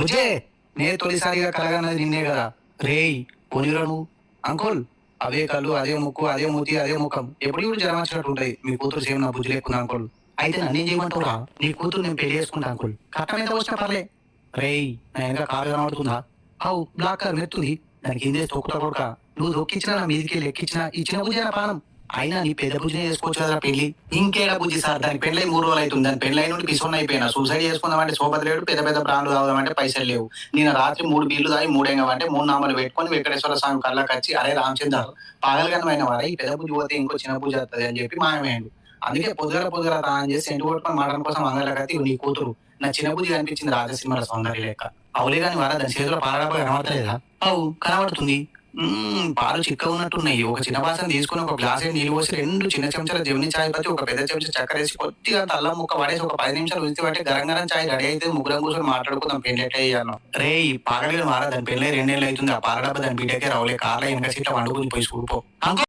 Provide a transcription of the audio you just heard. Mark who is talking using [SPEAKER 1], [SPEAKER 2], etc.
[SPEAKER 1] బుజే నే తొలిసారిగా కలగన్నది నిన్నే కదా. రేయ్ పోనీరా నువ్వు. అంకుల్ అవే కళ్ళు, అదే ముక్కు, అదే మూతి, అదే ముఖం. ఎప్పుడు ఇప్పుడు జ్వరం వచ్చినట్టు ఉంటాయి. మీ కూతురు సేమ్ నా బుజ్జి లేకుండా అంకుల్. అయితే నన్నేం చేయమంటావురా? నీ కూతురు నేను పెళ్లి చేసుకుంటా అంకుల్. కట్టం ఎంత వచ్చినా పర్లే. రేయ్ నా వెనక కారు కనబడుతుందా? హౌ బ్లాక్ కార్ మెత్తుంది. దానికి ఏం చేసి తొక్కుతా కొడుక. నువ్వు దొక్కించినా నా మీదికి లెక్కించినా ఈ చిన్న బుజ్జి నా ప్రాణం. అయినా నీ పెద్ద బుజ్జినే చేసుకోవచ్చు కదా పెళ్లి. ఇంకేడా బుజ్జి సార్, దాని పెళ్ళై 3 రోజులు అవుతుంది. దాని పెళ్ళై నుండి పిసోన్ అయిపోయినా. సూసైడ్ చేసుకుందామంటే సోపతి లేడు, పెద్ద పెద్ద బ్రాండ్లు తాగుదామంటే పైసలు లేవు. నేను రాత్రి 3 బీర్లు తాగి 3 ఎంగమంటే 3 నామాలు పెట్టుకొని వెంకటేశ్వర స్వామి కళ్ళకి వచ్చి అరే రామచంద్ర పాగలగనమైన వారా ఈ పెద్ద బుజ్జి పోతే ఇంకో చిన్న బుజ్జి వస్తుంది అని చెప్పి మాయమేయండు. అందుకే పొద్దుగల తాను చేసి సెంటు కొట్టుకొని మటన్ కోసం మంగళకత్తి నీ కూతురు నా చిన్న బుజ్జి కనిపించింది రాజసింహల సౌందర్య లెక్క. అవులే గాని వారా దాని చేతిలో పాలడబ్బా కనబడతలేదా? అవు కనబడుతుంది. పాలు చిక్క ఉన్నట్టున్నాయి. ఒక చిన్న బాసన తీసుకుని ఒక గ్లాస్ నీళ్ళు పోసి 2 చిన్న చెంచాల జమిని చాయ్ పట్టి ఒక పెద్ద చెంచా చక్కెర వేసి కొద్దిగా అల్లం ముక్క పడేసి ఒక 10 నిమిషాలు ఉంచి పట్టి గరం గరం చాయ్ రెడీ అయితే ముగ్గురం కూర్చొని మాట్లాడుకుందాం పెళ్లి ఎట్లా అయ్యాను. రే ఈ పాగలిగా మారా దాని పెళ్ళి 2 ఏళ్ళు అవుతుంది. ఆ పాలడబ్బా దాని బిడ్డకే రావులే. కార్లో వెనక సీట్ల వండుకుని పోయి చూడిపో.